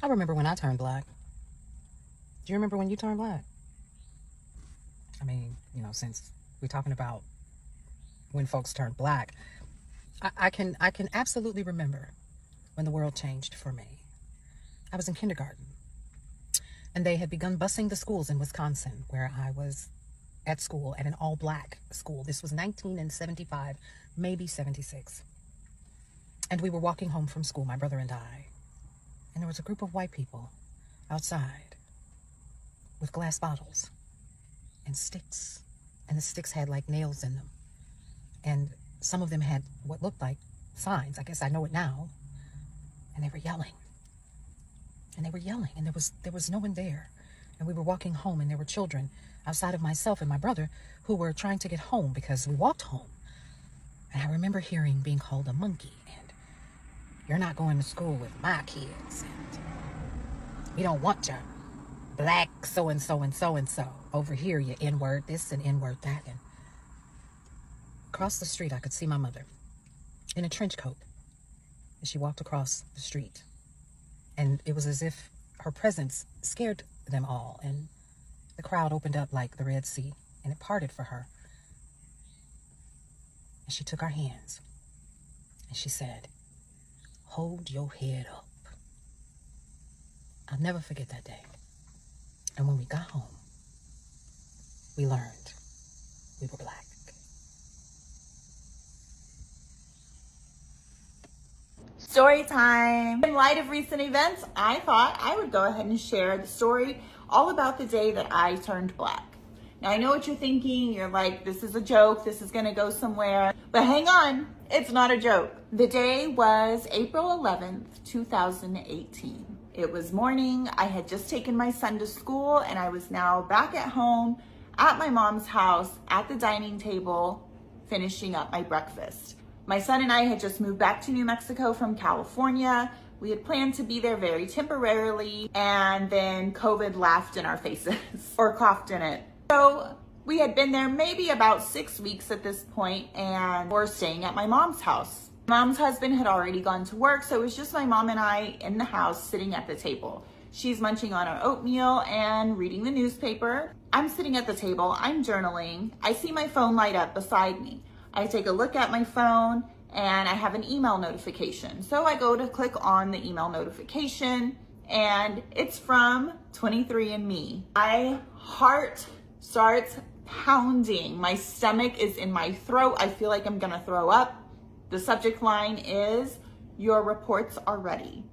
I remember when I turned black. Do you remember when you turned black? I mean, since we're talking about when folks turned black, I can absolutely remember when the world changed for me. I was in kindergarten, and they had begun busing the schools in Wisconsin, where I was at school, at an all-black school. This was 1975, maybe 76. And we were walking home from school, my brother and I, and there was a group of white people outside with glass bottles and sticks, and the sticks had like nails in them, and some of them had what looked like signs. I guess I know it now. And they were yelling, and there was no one there. And we were walking home, and there were children outside of myself and my brother who were trying to get home because we walked home. And I remember being called a monkey, and you're not going to school with my kids, and we don't want your black so-and-so and so-and-so over here, you N-word this and N-word that. And across the street, I could see my mother in a trench coat as she walked across the street. And it was as if her presence scared them all, and the crowd opened up like the Red Sea, and it parted for her. And she took our hands, and she said, "Hold your head up." I'll never forget that day. And when we got home, we learned we were black. Story time. In light of recent events, I thought I would go ahead and share the story all about the day that I turned black. Now, I know what you're thinking. You're like, this is a joke. This is going to go somewhere. But hang on. It's not a joke. The day was April 11th, 2018. It was morning. I had just taken my son to school, and I was now back at home at my mom's house at the dining table, finishing up my breakfast. My son and I had just moved back to New Mexico from California. We had planned to be there very temporarily, and then COVID laughed in our faces, or coughed in it. So we had been there maybe about 6 weeks at this point, and we're staying at my mom's house. Mom's husband had already gone to work, so it was just my mom and I in the house sitting at the table. She's munching on her oatmeal and reading the newspaper. I'm sitting at the table, I'm journaling. I see my phone light up beside me. I take a look at my phone, and I have an email notification. So I go to click on the email notification, and it's from 23andMe. My heart starts pounding. My stomach is in my throat. I feel like I'm gonna throw up. The subject line is, "Your reports are ready."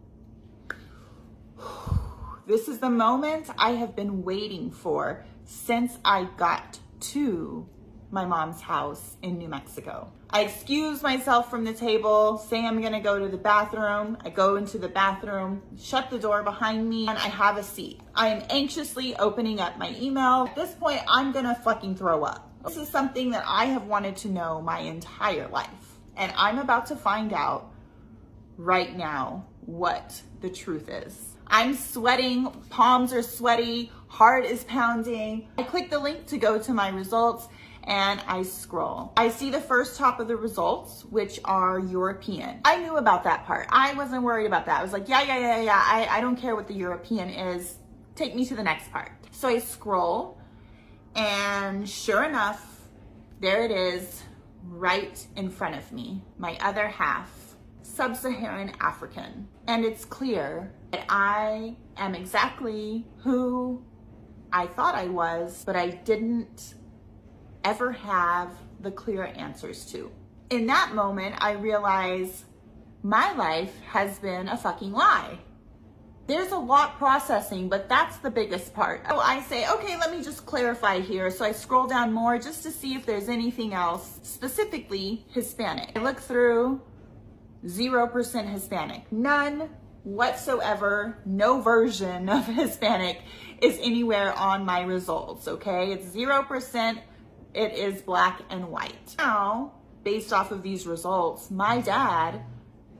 This is the moment I have been waiting for since I got to my mom's house in New Mexico. I excuse myself from the table, say I'm gonna go to the bathroom. I go into the bathroom, shut the door behind me, and I have a seat. I am anxiously opening up my email. At this point, I'm gonna fucking throw up. This is something that I have wanted to know my entire life, and I'm about to find out right now what the truth is. I'm sweating, palms are sweaty, heart is pounding. I click the link to go to my results, and I scroll. I see the first top of the results, which are European. I knew about that part. I wasn't worried about that. I was like, yeah. I don't care what the European is. Take me to the next part. So I scroll, and sure enough, there it is right in front of me. My other half, Sub-Saharan African. And it's clear that I am exactly who I thought I was, but I didn't ever have the clear answers to. In that moment, I realize my life has been a fucking lie. There's a lot processing, but that's the biggest part. So I say, okay, let me just clarify here. So I scroll down more just to see if there's anything else, specifically Hispanic. I look through, 0% Hispanic, none whatsoever. No version of Hispanic is anywhere on my results, okay? It's 0%. It is black and white. Now, based off of these results, my dad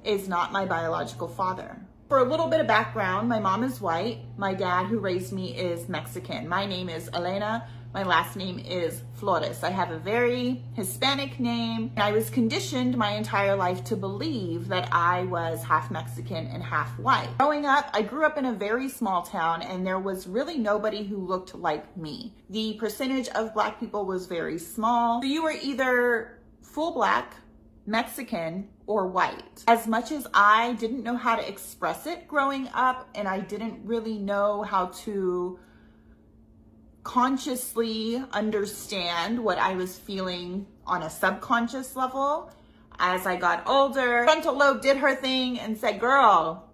is not my biological father. For a little bit of background, my mom is white. My dad, who raised me, is Mexican. My name is Elena My last name is Flores. I have a very Hispanic name. I was conditioned my entire life to believe that I was half Mexican and half white. Growing up, I grew up in a very small town and there was really nobody who looked like me. The percentage of Black people was very small. So you were either full Black, Mexican, or white. As much as I didn't know how to express it growing up, and I didn't really know how to consciously understand what I was feeling on a subconscious level, as I got older, frontal lobe did her thing and said, girl,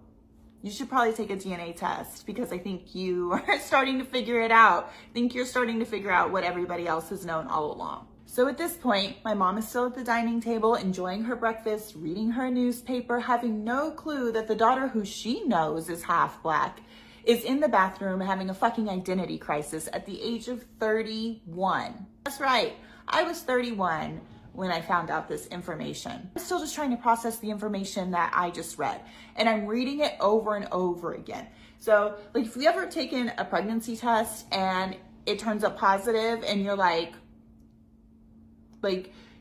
you should probably take a DNA test because I think you are starting to figure it out. I think you're starting to figure out what everybody else has known all along. So at this point, my mom is still at the dining table, enjoying her breakfast, reading her newspaper, having no clue that the daughter who she knows is half Black is in the bathroom having a fucking identity crisis at the age of 31. That's right, I was 31 when I found out this information. I'm still just trying to process the information that I just read, and I'm reading it over and over again. So like if you ever taken a pregnancy test and it turns up positive and you're like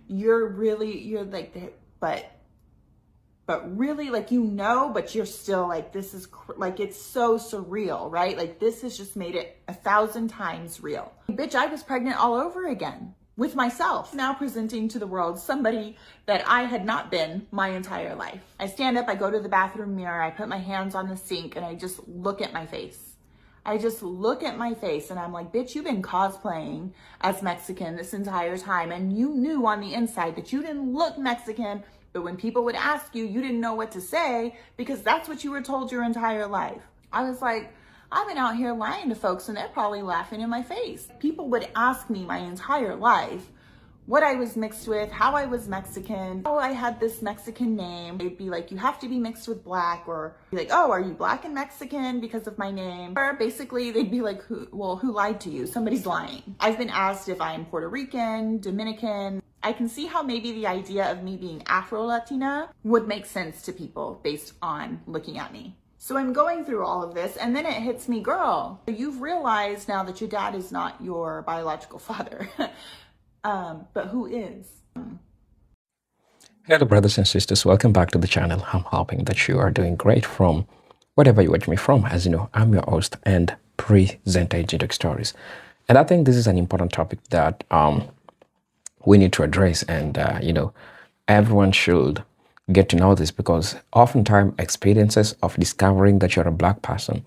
you're like, but really, like, you know, but you're still like, this is like, it's so surreal, right? Like, this has just made it 1,000 times real. Bitch, I was pregnant all over again with myself, now presenting to the world somebody that I had not been my entire life. I stand up, I go to the bathroom mirror, I put my hands on the sink, and I just look at my face. I just look at my face and I'm like, bitch, you've been cosplaying as Mexican this entire time, and you knew on the inside that you didn't look Mexican. But when people would ask you, you didn't know what to say because that's what you were told your entire life. I was like, I've been out here lying to folks and they're probably laughing in my face. People would ask me my entire life what I was mixed with, how I was Mexican, how I had this Mexican name. They'd be like, you have to be mixed with Black, or be like, oh, are you Black and Mexican because of my name? Or basically they'd be like, who lied to you? Somebody's lying. I've been asked if I'm Puerto Rican, Dominican. I can see how maybe the idea of me being Afro-Latina would make sense to people based on looking at me. So I'm going through all of this and then it hits me, girl, you've realized now that your dad is not your biological father. But who is? Hello, brothers and sisters. Welcome back to the channel. I'm hoping that you are doing great from wherever you watch me from. As you know, I'm your host and presenter, Genetic Stories. And I think this is an important topic that we need to address. And, everyone should get to know this because oftentimes experiences of discovering that you're a Black person,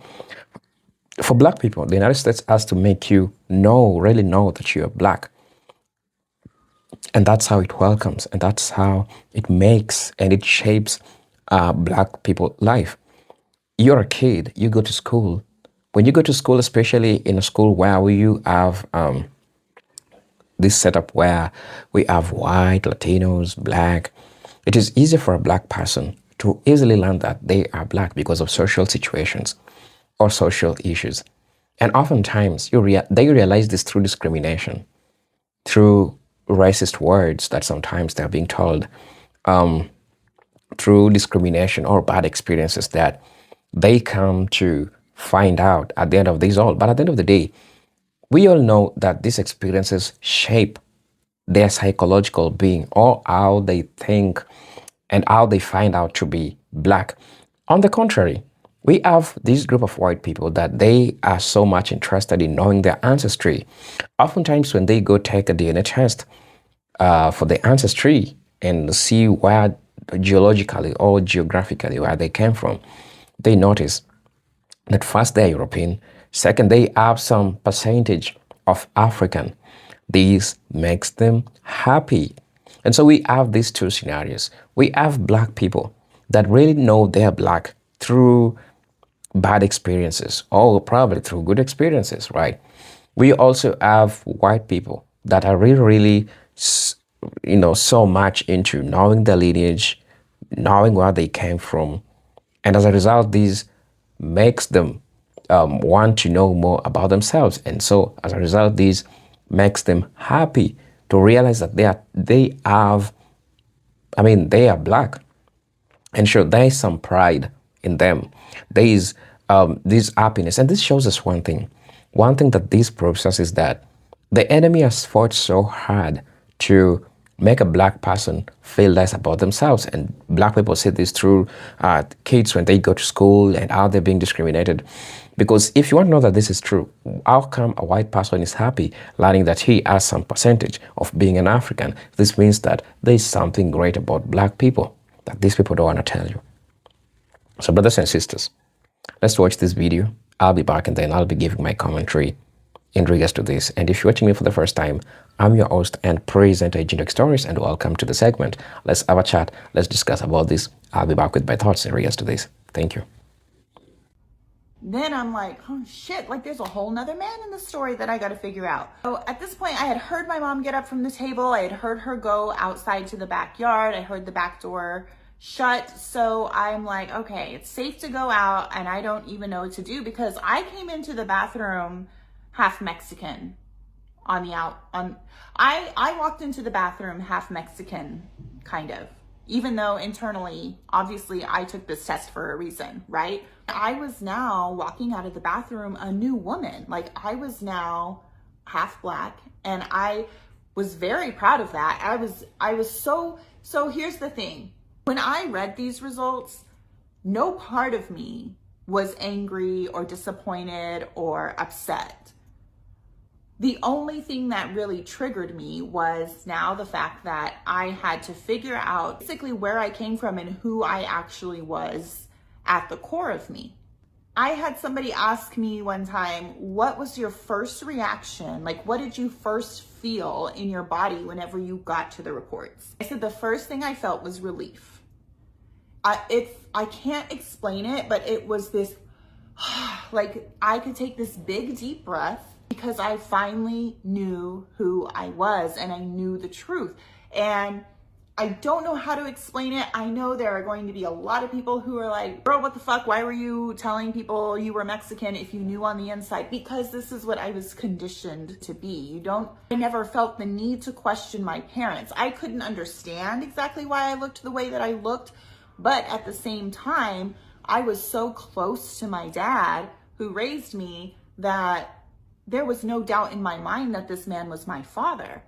for Black people, the United States has to make you really know that you're Black. And that's how it welcomes, and that's how it makes and it shapes Black people's life. You're a kid, you go to school. When you go to school, especially in a school where you have this setup where we have white, Latinos, Black, it is easy for a Black person to easily learn that they are Black because of social situations or social issues. And oftentimes they realize this through discrimination, through racist words that sometimes they're being told, through discrimination or bad experiences that they come to find out at the end of this all. But at the end of the day, we all know that these experiences shape their psychological being or how they think and how they find out to be Black. On the contrary, we have this group of white people that they are so much interested in knowing their ancestry. Oftentimes when they go take a DNA test for their ancestry and see where geologically or geographically where they came from, they notice that first they're European, second they have some percentage of African. This makes them happy. And so we have these two scenarios. We have Black people that really know they're Black through bad experiences or probably through good experiences, right? We also have white people that are really so much into knowing their lineage, knowing where they came from. And as a result, this makes them want to know more about themselves. And so as a result, this makes them happy to realize that they are Black. And sure, there is some pride in them. There is this happiness. And this shows us one thing. One thing that this proves us is that The enemy has fought so hard to make a black person feel less about themselves. And black people see this through kids when they go to school and how they're being discriminated. Because if you want to know that this is true, how come a white person is happy learning that he has some percentage of being an African? This means that there's something great about black people that these people don't want to tell you. So brothers and sisters, let's watch this video. I'll be back and then I'll be giving my commentary in regards to this. And if you're watching me for the first time, I'm your host and presenter, Agent Stories, and welcome to the segment. Let's have a chat. Let's discuss about this. I'll be back with my thoughts in regards to this. Thank you. Then I'm like, oh shit, like there's a whole nother man in the story that I got to figure out. So at this point, I had heard my mom get up from the table. I had heard her go outside to the backyard. I heard the back door shut. So I'm like, okay, it's safe to go out, and I don't even know what to do because I came into the bathroom half Mexican I walked into the bathroom half Mexican, kind of, even though internally, obviously I took this test for a reason, right? I was now walking out of the bathroom a new woman. Like I was now half black, and I was very proud of that. I was so here's the thing. When I read these results, no part of me was angry or disappointed or upset. The only thing that really triggered me was now the fact that I had to figure out basically where I came from and who I actually was at the core of me. I had somebody ask me one time, what was your first reaction? Like, what did you first feel in your body whenever you got to the reports? I said the first thing I felt was relief. I can't explain it, but it was this, like I could take this big deep breath because I finally knew who I was and I knew the truth. And I don't know how to explain it. I know there are going to be a lot of people who are like, girl, what the fuck? Why were you telling people you were Mexican if you knew on the inside? Because this is what I was conditioned to be. I never felt the need to question my parents. I couldn't understand exactly why I looked the way that I looked. But at the same time, I was so close to my dad who raised me that there was no doubt in my mind that this man was my father.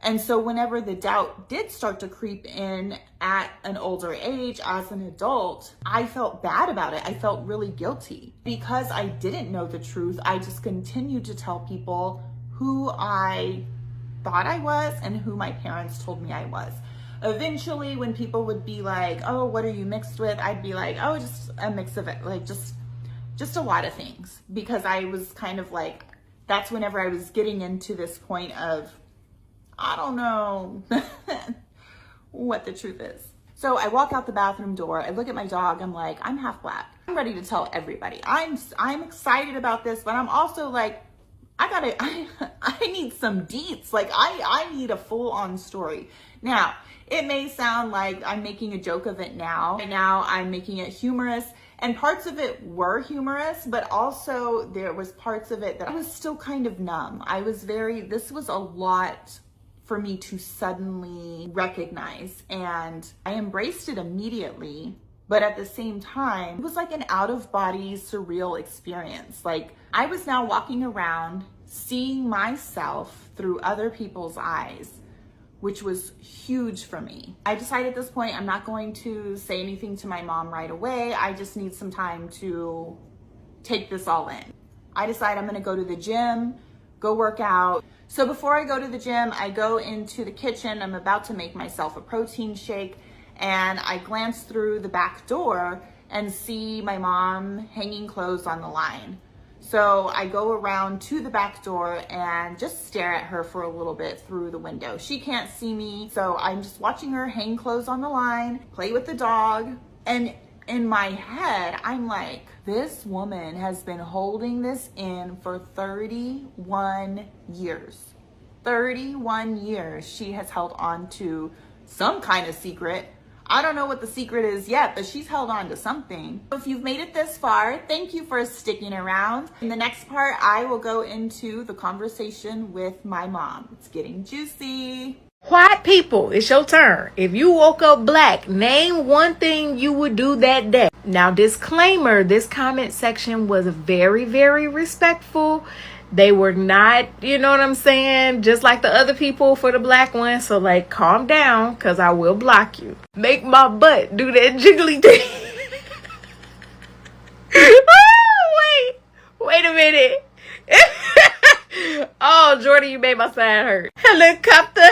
And so whenever the doubt did start to creep in at an older age as an adult, I felt bad about it. I felt really guilty. Because I didn't know the truth, I just continued to tell people who I thought I was and who my parents told me I was. Eventually, when people would be like, oh, what are you mixed with? I'd be like, oh, just a mix of it, like just a lot of things. Because I was kind of like, that's whenever I was getting into this point of, I don't know what the truth is. So I walk out the bathroom door, I look at my dog, I'm like, I'm half black. I'm ready to tell everybody. I'm excited about this, but I'm also like, I need some deets. Like I need a full-on story. Now, it may sound like I'm making a joke of it now. Right now I'm making it humorous, and parts of it were humorous, but also there was parts of it that I was still kind of numb. This was a lot for me to suddenly recognize, and I embraced it immediately. But at the same time, it was like an out-of-body surreal experience. Like I was now walking around seeing myself through other people's eyes, which was huge for me. I decided at this point, I'm not going to say anything to my mom right away. I just need some time to take this all in. I decide I'm gonna go to the gym, go work out. So before I go to the gym, I go into the kitchen. I'm about to make myself a protein shake, and I glance through the back door and see my mom hanging clothes on the line. So I go around to the back door and just stare at her for a little bit through the window. She can't see me, so I'm just watching her hang clothes on the line, play with the dog. And in my head, I'm like, this woman has been holding this in for 31 years. 31 years she has held on to some kind of secret. I don't know what the secret is yet, but she's held on to something. If you've made it this far, thank you for sticking around. In the next part, I will go into the conversation with my mom. It's getting juicy. White people, it's your turn. If you woke up black, name one thing you would do that day. Now, disclaimer, this comment section was very, very respectful. They were not, you know what I'm saying, just like the other people for the black one. So like, calm down, because I will block you. Make my butt do that jiggly thing. Oh, wait a minute. Oh, Jordan, you made my side hurt. Helicopter.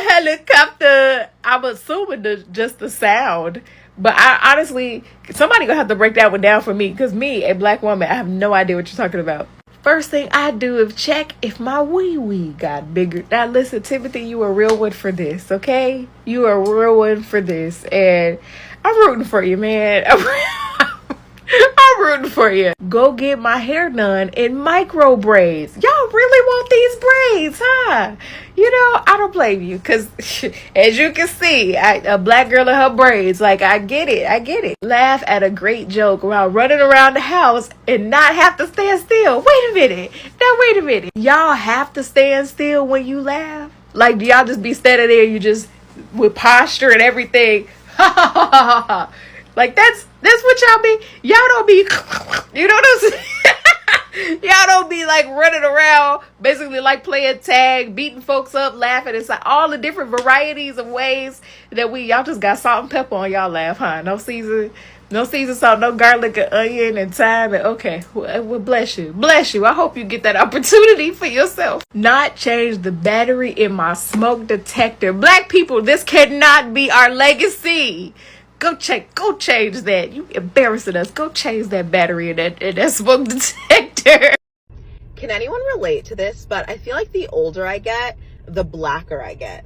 I'm assuming just the sound. But I honestly, somebody gonna have to break that one down for me, because me, a black woman, I have no idea what you're talking about. First thing I do is check if my wee got bigger. Now listen, Timothy, you a real one for this, okay? You are a real one for this. And I'm rooting for you, man. I'm rooting for you. Go get my hair done in micro braids. Y'all really want these braids, huh? You know, I don't blame you, because as you can see, a black girl in her braids, like, I get it. Laugh at a great joke while running around the house and not have to stand still. Wait a minute. Y'all have to stand still when you laugh? Like, do y'all just be standing there, you just, with posture and everything? Like, that's what y'all be. Y'all don't be, you know what I'm saying? Y'all don't be like running around, basically like playing tag, beating folks up, laughing. It's like all the different varieties of ways that y'all just got salt and pepper on y'all laugh, huh? No season salt, no garlic and onion and thyme. And okay, well, bless you. I hope you get that opportunity for yourself. Not change the battery in my smoke detector. Black people, this cannot be our legacy. Go change that. You embarrassing us. Go change that battery in that smoke detector. Can anyone relate to this? But I feel like the older I get, the blacker I get.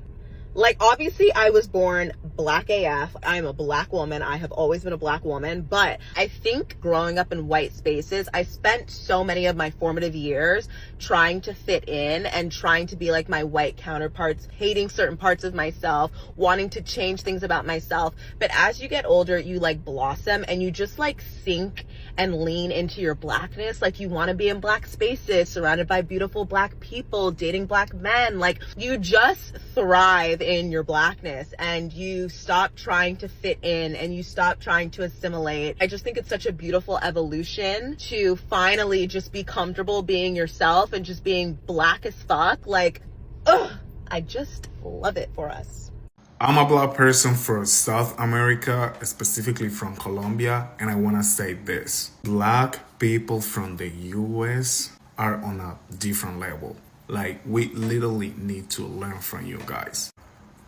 Like, obviously, I was born black AF. I'm a black woman. I have always been a black woman. But I think growing up in white spaces, I spent so many of my formative years trying to fit in and trying to be like my white counterparts, hating certain parts of myself, wanting to change things about myself. But as you get older, you like blossom and you just like sink and lean into your blackness. Like, you want to be in black spaces, surrounded by beautiful black people, dating black men. Like, you just thrive in your blackness and you stop trying to fit in and you stop trying to assimilate. I just think it's such a beautiful evolution to finally just be comfortable being yourself and just being black as fuck. Like, I just love it for us. I'm a black person from South America, specifically from Colombia, and I want to say this. Black people from the US are on a different level. Like, we literally need to learn from you guys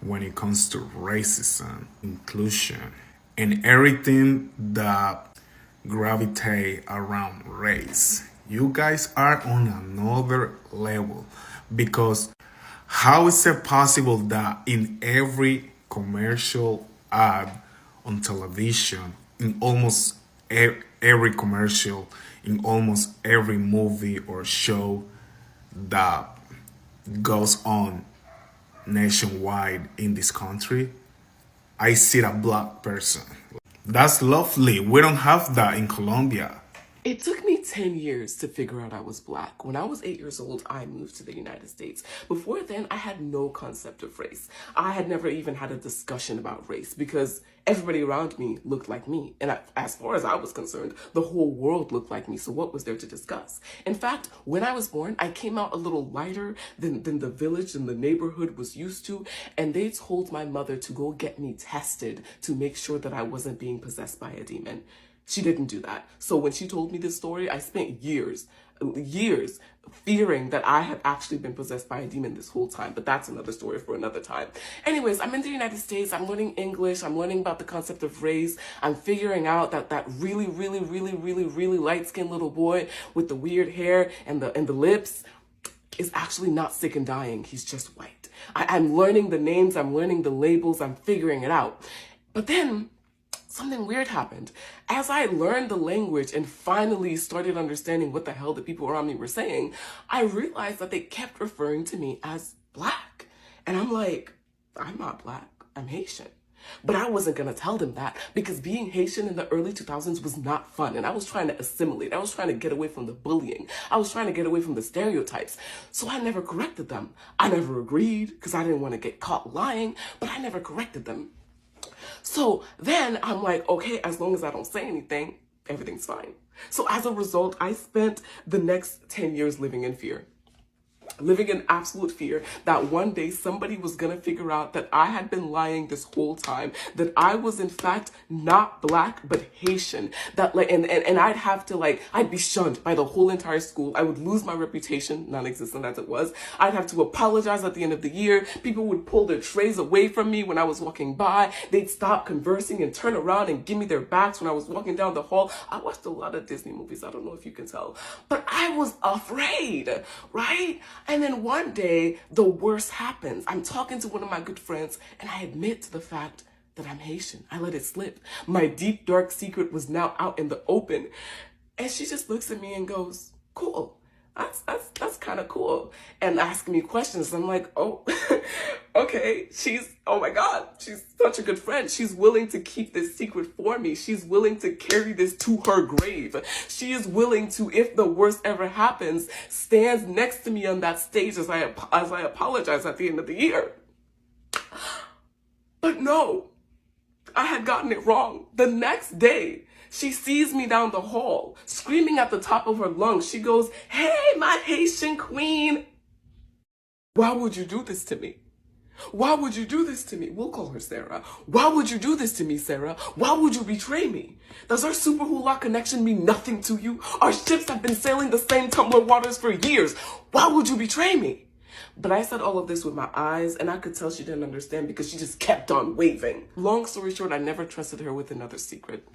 when it comes to racism, inclusion, and everything that gravitate around race. You guys are on another level, because how is it possible that in every commercial ad on television, in almost every commercial, in almost every movie or show that goes on nationwide in this country, I see a black person? That's lovely. We don't have that in Colombia. It took me 10 years to figure out I was black. When I was 8 years old, I moved to the United States. Before then, I had no concept of race. I had never even had a discussion about race because everybody around me looked like me. And as far as I was concerned, the whole world looked like me. So what was there to discuss? In fact, when I was born, I came out a little lighter than the village and the neighborhood was used to. And they told my mother to go get me tested to make sure that I wasn't being possessed by a demon. She didn't do that. So when she told me this story, I spent years fearing that I had actually been possessed by a demon this whole time. But that's another story for another time. Anyways, I'm in the United States. I'm learning English. I'm learning about the concept of race. I'm figuring out that really light-skinned little boy with the weird hair and the lips is actually not sick and dying. He's just white. I'm learning the names. I'm learning the labels. I'm figuring it out. But then something weird happened. As I learned the language and finally started understanding what the hell the people around me were saying, I realized that they kept referring to me as black. And I'm like, I'm not black, I'm Haitian. But I wasn't gonna tell them that because being Haitian in the early 2000s was not fun. And I was trying to assimilate. I was trying to get away from the bullying. I was trying to get away from the stereotypes. So I never corrected them. I never agreed because I didn't want to get caught lying, but I never corrected them. So then I'm like, okay, as long as I don't say anything, everything's fine. So as a result, I spent the next 10 years living in fear. living in absolute fear that one day somebody was gonna figure out that I had been lying this whole time, that I was in fact not black but Haitian, that like and I'd have to like, I'd be shunned by the whole entire school. I would lose my reputation, non-existent as it was. I'd have to apologize at the end of the year. People would pull their trays away from me when I was walking by. They'd stop conversing and turn around and give me their backs when I was walking down the hall. I watched a lot of Disney movies, I don't know if you can tell, but I was afraid, right? And then one day, the worst happens. I'm talking to one of my good friends, and I admit to the fact that I'm Haitian. I let it slip. My deep, dark secret was now out in the open. And she just looks at me and goes, cool. That's kind of cool. And asking me questions. I'm like, oh, okay. Oh my God, she's such a good friend. She's willing to keep this secret for me. She's willing to carry this to her grave. She is willing to, if the worst ever happens, stand next to me on that stage as I apologize at the end of the year. But no, I had gotten it wrong. The next day, she sees me down the hall, screaming at the top of her lungs. She goes, hey, my Haitian queen. Why would you do this to me? Why would you do this to me? We'll call her Sarah. Why would you do this to me, Sarah? Why would you betray me? Does our super hula connection mean nothing to you? Our ships have been sailing the same tumbler waters for years. Why would you betray me? But I said all of this with my eyes, and I could tell she didn't understand because she just kept on waving. Long story short, I never trusted her with another secret.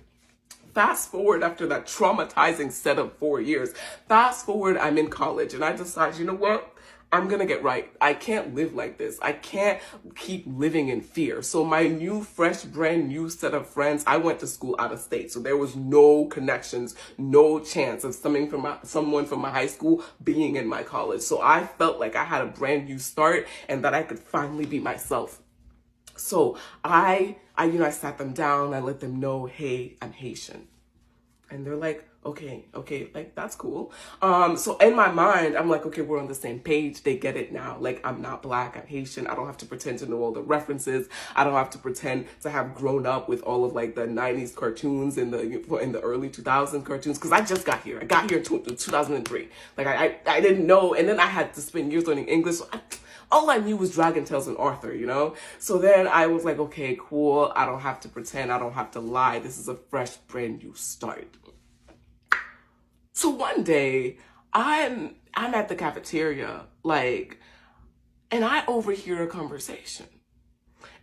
Fast forward after that traumatizing set of 4 years. Fast forward, I'm in college, and I decide, you know what? I'm gonna get right. I can't live like this. I can't keep living in fear. So my new, fresh, brand new set of friends, I went to school out of state. So there was no connections, no chance of someone from my high school being in my college. So I felt like I had a brand new start and that I could finally be myself. So I sat them down, I let them know, hey, I'm Haitian. And they're like, okay, like, that's cool. So in my mind, I'm like, okay, we're on the same page. They get it now. Like, I'm not black, I'm Haitian. I don't have to pretend to know all the references. I don't have to pretend to have grown up with all of like the 90s cartoons and in the early 2000s cartoons. Cause I just got here. I got here in 2003. Like I didn't know. And then I had to spend years learning English. So all I knew was Dragon Tales and Arthur, you know? So then I was like, okay, cool. I don't have to pretend. I don't have to lie. This is a fresh, brand new start. So one day, I'm at the cafeteria, like, and I overhear a conversation.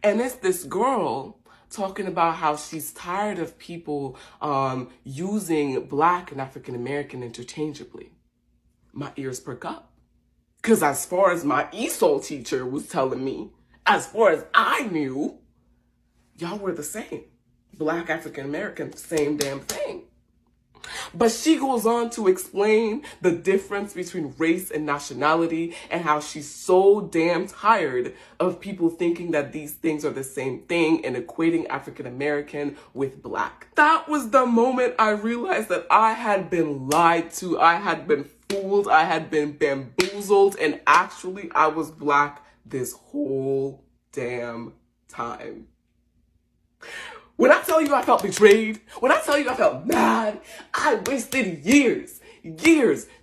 And it's this girl talking about how she's tired of people using Black and African American interchangeably. My ears perk up. Because as far as my ESOL teacher was telling me, as far as I knew, y'all were the same. Black, African American, same damn thing. But she goes on to explain the difference between race and nationality and how she's so damn tired of people thinking that these things are the same thing and equating African American with Black. That was the moment I realized that I had been lied to, I had been fooled, I had been bamboozled, and actually I was Black this whole damn time. When I tell you I felt betrayed, when I tell you I felt mad, I wasted years,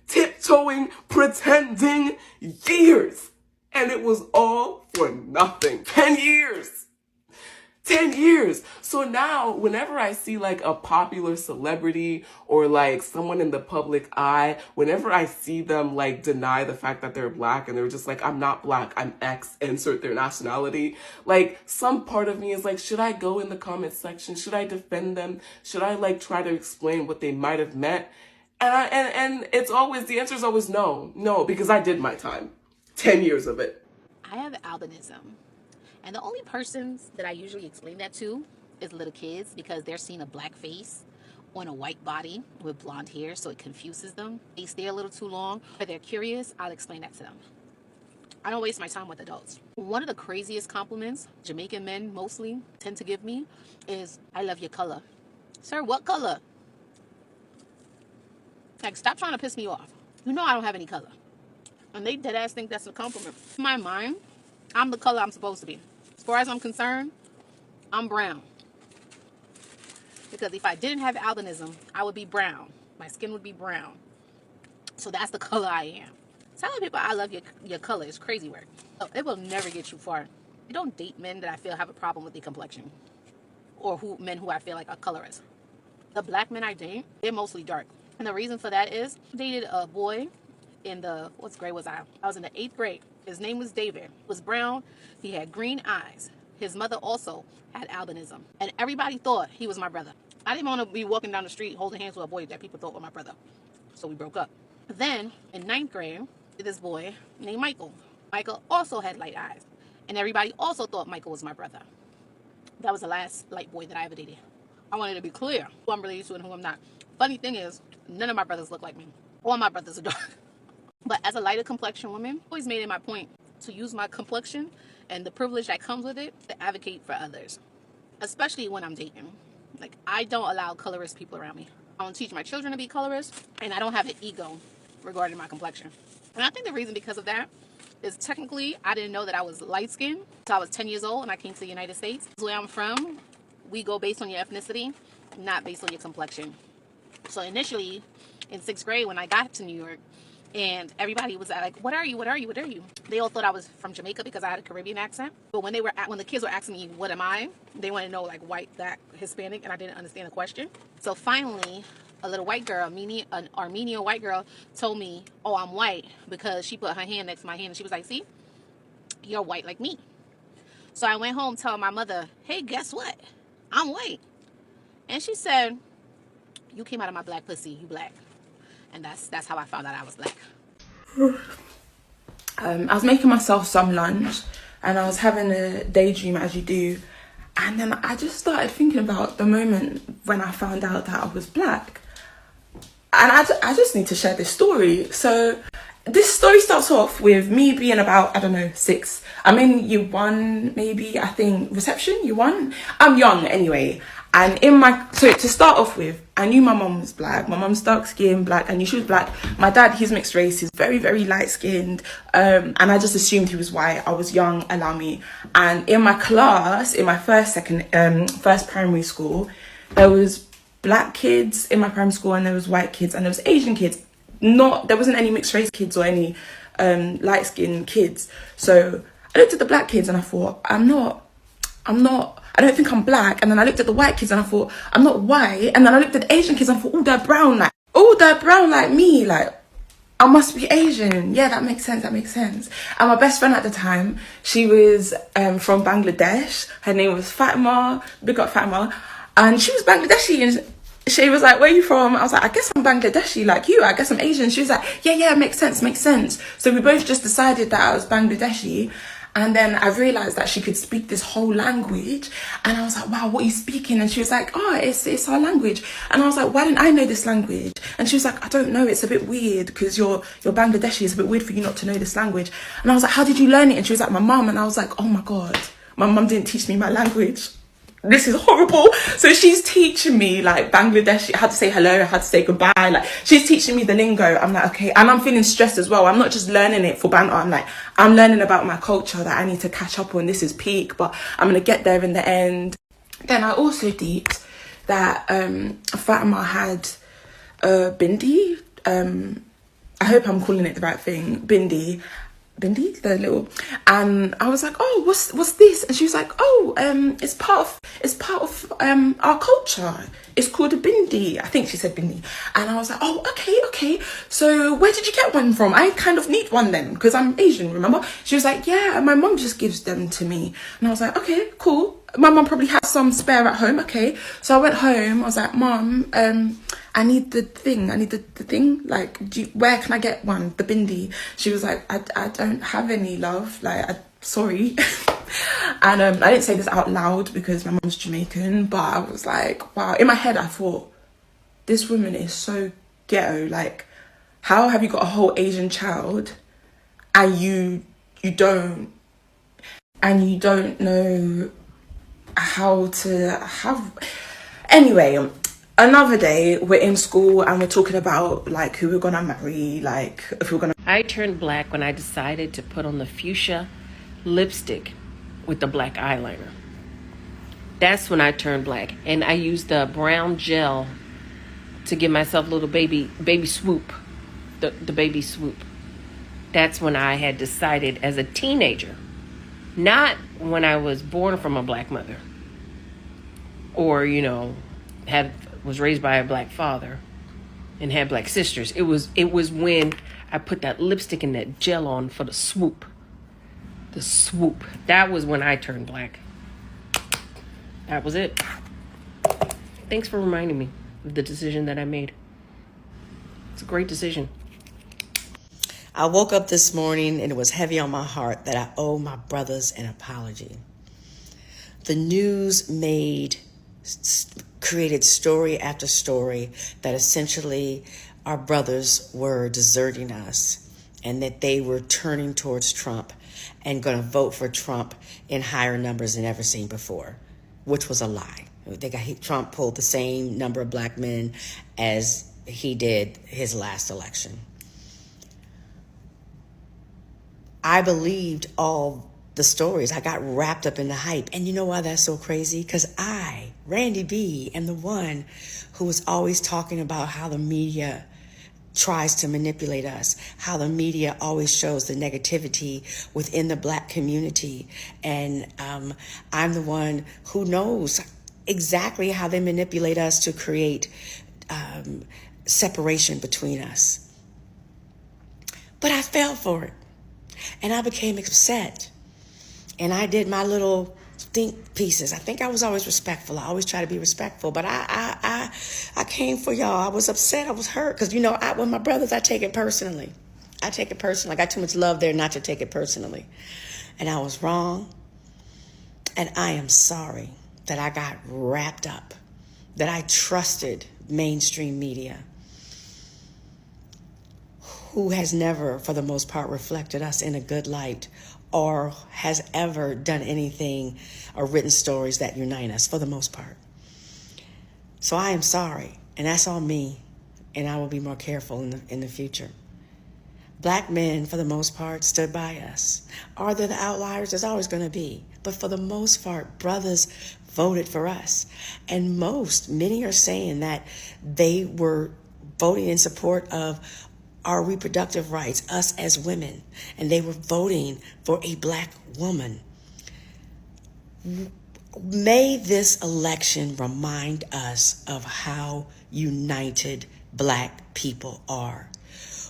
tiptoeing, pretending, years. And it was all for nothing. 10 years. 10 years. So now, whenever I see like a popular celebrity or like someone in the public eye, whenever I see them like deny the fact that they're Black and they're just like, I'm not Black, I'm X, insert their nationality, like some part of me is like, should I go in the comment section? Should I defend them? Should I like try to explain what they might have meant? And it's always, the answer is always no, because I did my time. 10 years of it. I have albinism. And the only persons that I usually explain that to is little kids because they're seeing a Black face on a white body with blonde hair, so it confuses them. They stay a little too long, but they're curious, I'll explain that to them. I don't waste my time with adults. One of the craziest compliments Jamaican men mostly tend to give me is, I love your color. Sir, what color? Like, stop trying to piss me off. You know I don't have any color. And they deadass think that's a compliment. In my mind, I'm the color I'm supposed to be. As far as I'm concerned, I'm brown. Because if I didn't have albinism, I would be brown. My skin would be brown. So that's the color I am. Telling people I love your color is crazy work. So it will never get you far. I don't date men that I feel have a problem with their complexion, or men who I feel like are colorist. The black men I date, they're mostly dark. And the reason for that is I dated a boy in what grade was I? I was in the 8th grade. His name was David. He was brown. He had green eyes. His mother also had albinism. And everybody thought he was my brother. I didn't want to be walking down the street holding hands with a boy that people thought was my brother. So we broke up. Then in 9th grade, this boy named Michael. Michael also had light eyes. And everybody also thought Michael was my brother. That was the last light boy that I ever dated. I wanted to be clear who I'm related to and who I'm not. Funny thing is, none of my brothers look like me. All my brothers are dark. But as a lighter complexion woman, I always made it my point to use my complexion and the privilege that comes with it to advocate for others, especially when I'm dating. Like, I don't allow colorist people around me. I don't teach my children to be colorists, and I don't have an ego regarding my complexion. And I think the reason because of that is technically I didn't know that I was light-skinned until I was 10 years old and I came to the United States. Where I'm from, we go based on your ethnicity, not based on your complexion. So initially, in 6th grade, when I got to New York, and everybody was like, what are you? What are you? What are you? They all thought I was from Jamaica because I had a Caribbean accent. But when the kids were asking me, what am I? They wanted to know, like, white, black, Hispanic, and I didn't understand the question. So finally, a little white girl, an Armenian white girl, told me, oh, I'm white, because she put her hand next to my hand, and she was like, see, you're white like me. So I went home telling my mother, hey, guess what? I'm white. And she said, you came out of my black pussy, you black. And that's how I found out I was black. I was making myself some lunch and I was having a daydream, as you do. And then I just started thinking about the moment when I found out that I was black. And I just need to share this story. So this story starts off with me being about, I don't know, 6. I'm in year 1, maybe, I think, reception, year 1. I'm young anyway. And so to start off with, I knew my mum was black. My mum's dark skinned, black. I knew she was black. My dad, he's mixed race. He's very, very light skinned. And I just assumed he was white. I was young, allow me. And in my class, in my first primary school, there was black kids in my primary school and there was white kids and there was Asian kids. There wasn't any mixed race kids or any light skinned kids. So I looked at the black kids and I thought, I don't think I'm black. And then I looked at the white kids and I thought, I'm not white. And then I looked at the Asian kids and I thought, they're brown like me. Like, I must be Asian. Yeah, that makes sense. And my best friend at the time, she was from Bangladesh. Her name was Fatima. Big up Fatima. And she was Bangladeshi. And she was like, where are you from? I was like, I guess I'm Bangladeshi like you. I guess I'm Asian. She was like, yeah, makes sense. So we both just decided that I was Bangladeshi. And then I realised that she could speak this whole language. And I was like, wow, what are you speaking? And she was like, it's our language. And I was like, why didn't I know this language? And she was like, I don't know, it's a bit weird because you're Bangladeshi. It's a bit weird for you not to know this language. And I was like, how did you learn it? And she was like, my mum. And I was like, oh my God, my mum didn't teach me my language. This is horrible. So she's teaching me like Bangladeshi, how to say hello, how to say goodbye. Like, she's teaching me the lingo. I'm like, okay. And I'm feeling stressed as well. I'm not just learning it for banter. I'm learning about my culture that I need to catch up on. This is peak, but I'm going to get there in the end. Then I also deeped that Fatima had bindi. I hope I'm calling it the right thing. Bindi, the little, and I was like, oh, what's this? And she was like, oh, it's part of our culture. It's called a bindi. I think she said bindi. And I was like, oh, okay. So where did you get one from? I kind of need one then because I'm Asian, remember? She was like, yeah, my mum just gives them to me. And I was like, okay, cool. My mum probably has some spare at home. Okay. So I went home. I was like, Mum, I need the thing. Like, where can I get one? The bindi. She was like, I don't have any, love. Like, sorry. And I didn't say this out loud because my mum's Jamaican, but I was like, wow. In my head, I thought, this woman is so ghetto. Like, how have you got a whole Asian child and you don't know how to have... Anyway, another day we're in school and we're talking about like who we're gonna marry, like if we're gonna... I turned black when I decided to put on the fuchsia lipstick with the black eyeliner. That's when I turned black. And I used the brown gel to give myself a little baby swoop. The baby swoop. That's when I had decided as a teenager, not when I was born from a black mother or, was raised by a black father and had black sisters. It was when I put that lipstick and that gel on for the swoop. The swoop. That was when I turned black. That was it. Thanks for reminding me of the decision that I made. It's a great decision. I woke up this morning and it was heavy on my heart that I owe my brothers an apology. The news created story after story that essentially our brothers were deserting us and that they were turning towards Trump and going to vote for Trump in higher numbers than ever seen before, which was a lie. Trump pulled the same number of black men as he did his last election. I believed all the stories. I got wrapped up in the hype. And you know why that's so crazy? Because I, Randy B, am the one who was always talking about how the media tries to manipulate us, how the media always shows the negativity within the black community. And I'm the one who knows exactly how they manipulate us to create separation between us. But I fell for it. And I became upset. And I did my little think pieces. I think I was always respectful. I always try to be respectful. But I came for y'all. I was upset. I was hurt. Because, with my brothers, I take it personally. I take it personally. I got too much love there not to take it personally. And I was wrong. And I am sorry that I got wrapped up, that I trusted mainstream media, who has never, for the most part, reflected us in a good light or has ever done anything or written stories that unite us, for the most part. So I am sorry, and that's on me, and I will be more careful in the future. Black men, for the most part, stood by us. Are there the outliers? There's always going to be. But for the most part, brothers voted for us. And many are saying that they were voting in support of our reproductive rights, us as women, and they were voting for a black woman. May this election remind us of how united black people are.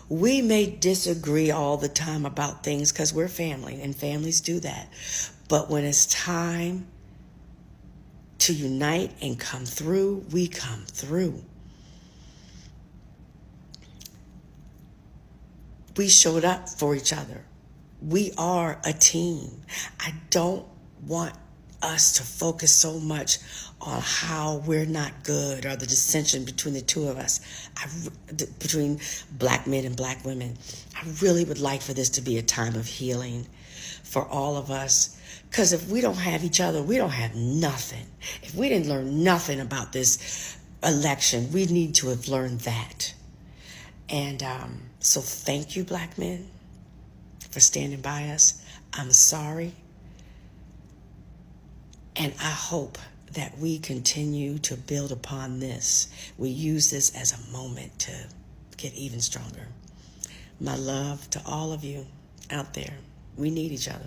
We may disagree all the time about things because we're family, and families do that. But when it's time to unite and come through, we come through. We showed up for each other. We are a team. I don't want us to focus so much on how we're not good or the dissension between the two of us, between black men and black women. I really would like for this to be a time of healing for all of us. Because if we don't have each other, we don't have nothing. If we didn't learn nothing about this election, we need to have learned that. And so thank you, black men, for standing by us. I'm sorry. And I hope that we continue to build upon this. We use this as a moment to get even stronger. My love to all of you out there. We need each other.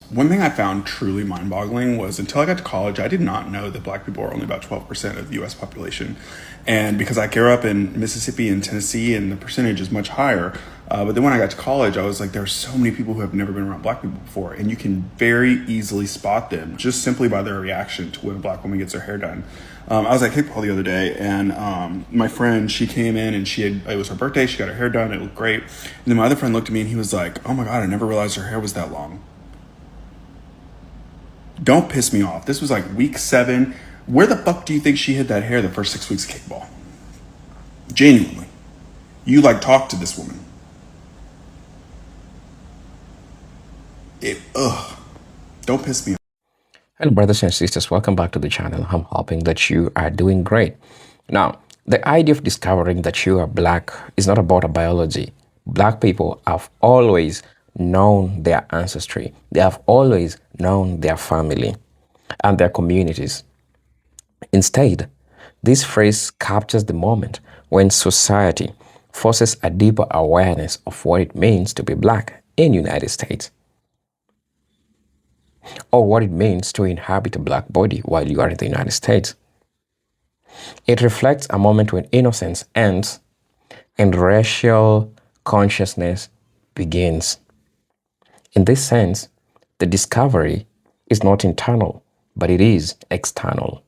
One thing I found truly mind-boggling was until I got to college, I did not know that black people are only about 12% of the U.S. population. And because I grew up in Mississippi and Tennessee, and the percentage is much higher. But then when I got to college, I was like, there are so many people who have never been around black people before. And you can very easily spot them just simply by their reaction to when a black woman gets her hair done. I was at kickball the other day, and my friend, she came in and it was her birthday. She got her hair done. It looked great. And then my other friend looked at me and he was like, oh my God, I never realized her hair was that long. Don't piss me off. This was like week 7. Where the fuck do you think she hid that hair the first 6 weeks of kickball? Genuinely. You talk to this woman. Don't piss me off. Hello, brothers and sisters. Welcome back to the channel. I'm hoping that you are doing great. Now, the idea of discovering that you are black is not about a biology. Black people have always known their ancestry. They have always known their family and their communities. Instead, this phrase captures the moment when society forces a deeper awareness of what it means to be black in the United States, or what it means to inhabit a black body while you are in the United States. It reflects a moment when innocence ends and racial consciousness begins. In this sense, the discovery is not internal, but it is external.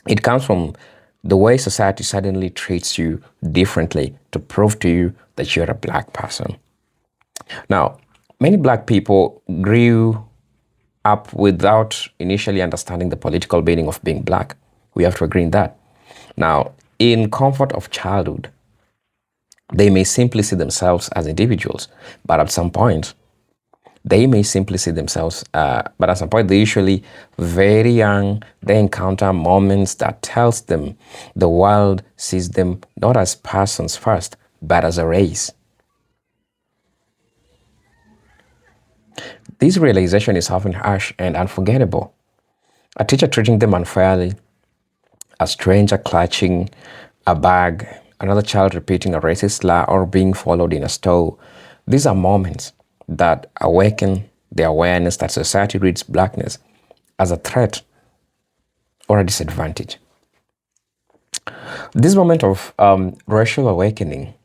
It comes from the way society suddenly treats you differently to prove to you that you're a black person. Now, many black people grew up without initially understanding the political meaning of being black. We have to agree on that. Now, in comfort of childhood, they may simply see themselves as individuals, but at some point, they may simply see themselves, but at some point, they usually very young, they encounter moments that tells them the world sees them not as persons first, but as a race. This realization is often harsh and unforgettable. A teacher treating them unfairly, a stranger clutching a bag, another child repeating a racist slur, or being followed in a store. These are moments that awaken the awareness that society reads blackness as a threat or a disadvantage. This moment of racial awakening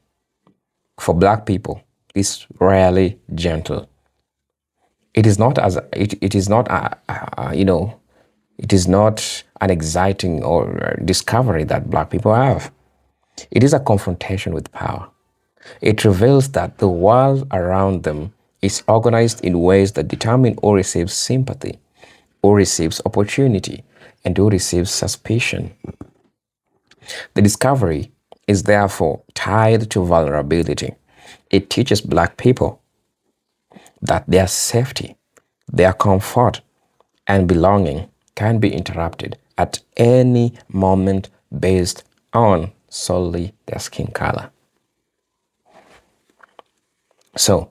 for black people is rarely gentle. It is not it is not it is not an exciting or discovery that black people have. It is a confrontation with power. It reveals that the world around them is organized in ways that determine who receives sympathy, who receives opportunity, and who receives suspicion. The discovery is therefore tied to vulnerability. It teaches black people that their safety, their comfort, and belonging can be interrupted at any moment based on solely their skin color. So,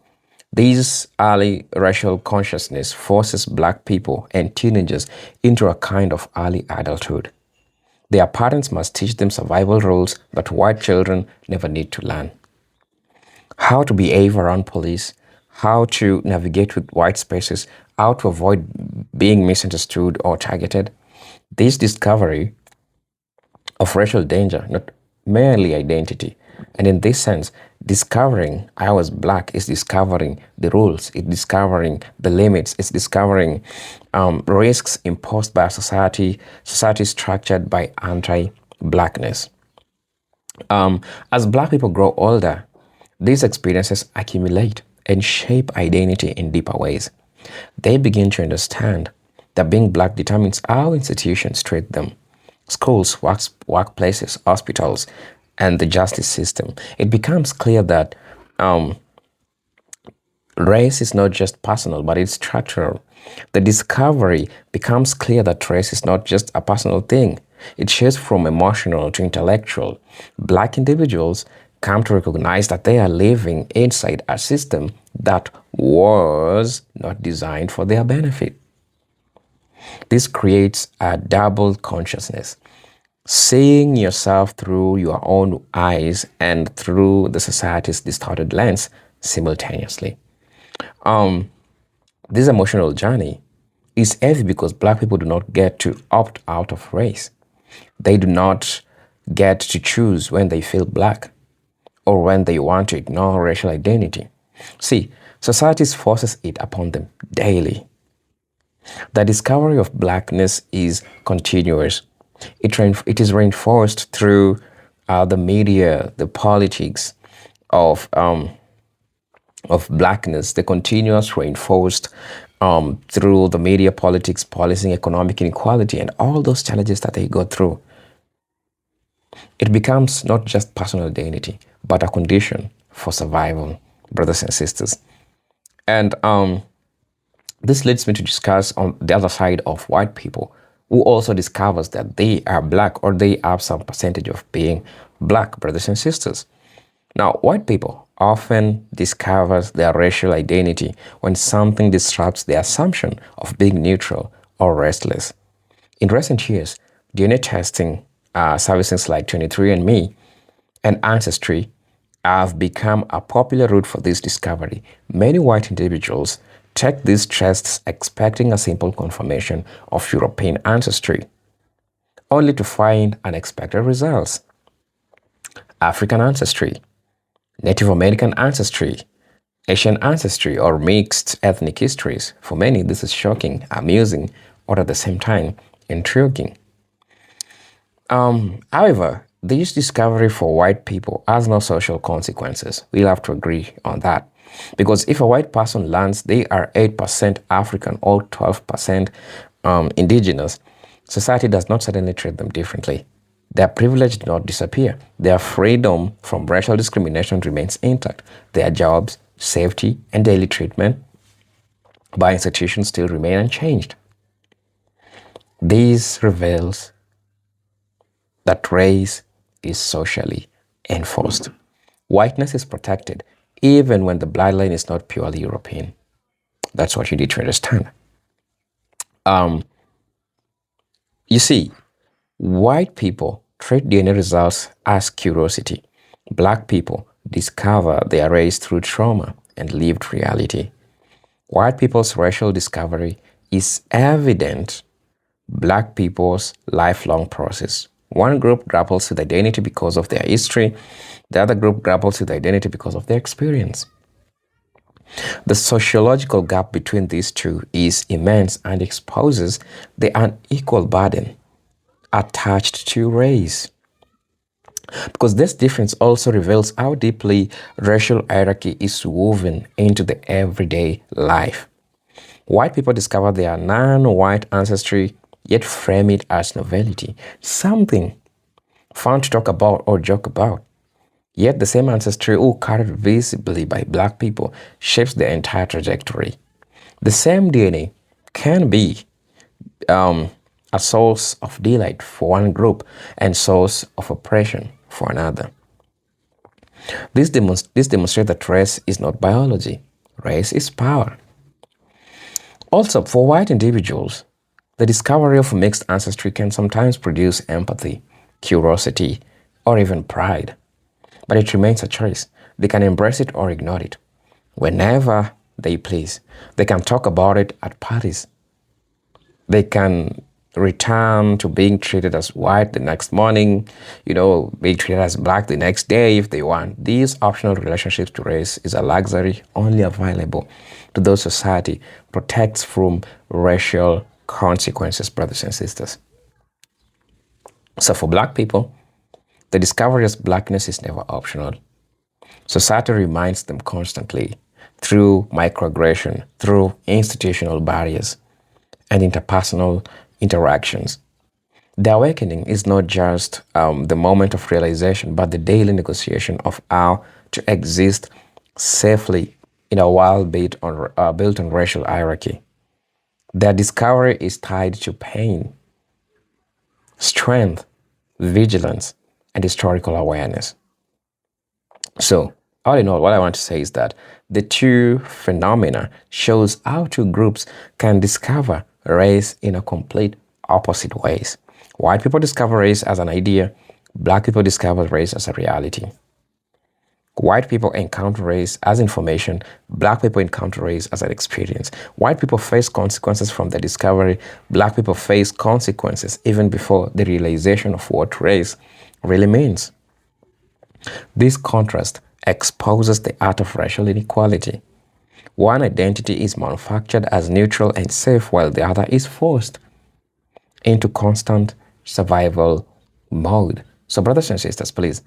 this early racial consciousness forces black people and teenagers into a kind of early adulthood. Their parents must teach them survival rules that white children never need to learn. How to behave around police, how to navigate with white spaces, how to avoid being misunderstood or targeted. This discovery of racial danger, not merely identity. And in this sense, discovering I was black is discovering the rules, it's discovering the limits, it's discovering risks imposed by a society structured by anti-blackness. As black people grow older, these experiences accumulate and shape identity in deeper ways. They begin to understand that being black determines how institutions treat them. Schools, workplaces, hospitals, and the justice system. It becomes clear that race is not just personal, but it's structural. The discovery becomes clear that race is not just a personal thing. It shifts from emotional to intellectual. Black individuals come to recognize that they are living inside a system that was not designed for their benefit. This creates a double consciousness, seeing yourself through your own eyes and through the society's distorted lens simultaneously. This emotional journey is heavy because black people do not get to opt out of race. They do not get to choose when they feel black or when they want to ignore racial identity. See, society forces it upon them daily. The discovery of blackness is continuous. It is reinforced through the media, the politics of blackness, the continuous reinforced through the media, politics, policing, economic inequality, and all those challenges that they go through. It becomes not just personal identity, but a condition for survival, brothers and sisters. And this leads me to discuss on the other side of white people, who also discovers that they are black or they have some percentage of being black, brothers and sisters. Now, white people often discover their racial identity when something disrupts the assumption of being neutral or restless. In recent years, DNA testing services like 23andMe and Ancestry have become a popular route for this discovery. Many white individuals take these tests expecting a simple confirmation of European ancestry, only to find unexpected results. African ancestry, Native American ancestry, Asian ancestry, or mixed ethnic histories. For many, this is shocking, amusing, or at the same time, intriguing. However, this discovery for white people has no social consequences. We'll have to agree on that. Because if a white person learns they are 8% African or 12% indigenous, society does not suddenly treat them differently. Their privilege did not disappear. Their freedom from racial discrimination remains intact. Their jobs, safety, and daily treatment by institutions still remain unchanged. This reveals that race is socially enforced. Whiteness is protected even when the bloodline is not purely European. That's what you need to understand. You see, white people treat DNA results as curiosity. Black people discover their race through trauma and lived reality. White people's racial discovery is evident. Black people's lifelong process. One group grapples with identity because of their history. The other group grapples with identity because of their experience. The sociological gap between these two is immense and exposes the unequal burden attached to race. Because this difference also reveals how deeply racial hierarchy is woven into the everyday life. White people discover their non-white ancestry, yet frame it as novelty, something fun to talk about or joke about. Yet the same ancestry carried visibly by black people shapes the entire trajectory. The same DNA can be a source of delight for one group and source of oppression for another. This demonstrates that race is not biology. Race is power. Also, for white individuals, the discovery of mixed ancestry can sometimes produce empathy, curiosity, or even pride. But it remains a choice. They can embrace it or ignore it. Whenever they please, they can talk about it at parties. They can return to being treated as white the next morning, being treated as black the next day if they want. These optional relationships to race is a luxury only available to those society protects from racial consequences, brothers and sisters. So for black people, the discovery of blackness is never optional. Society reminds them constantly through microaggression, through institutional barriers, and interpersonal interactions. The awakening is not just the moment of realization, but the daily negotiation of how to exist safely in a world built on racial hierarchy. Their discovery is tied to pain, strength, vigilance, and historical awareness. So, all in all, what I want to say is that the two phenomena shows how two groups can discover race in a complete opposite ways. White people discover race as an idea, black people discover race as a reality. White people encounter race as information, black people encounter race as an experience. White people face consequences from the discovery, black people face consequences even before the realization of what race really means. This contrast exposes the art of racial inequality. One identity is manufactured as neutral and safe while the other is forced into constant survival mode. So brothers and sisters, please,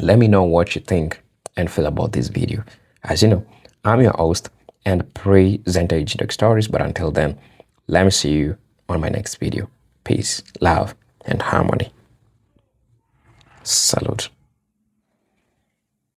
let me know what you think and feel about this video. As you know, I'm your host and presenter Haitian Stories, but until then, let me see you on my next video. Peace, love, and harmony. Salute.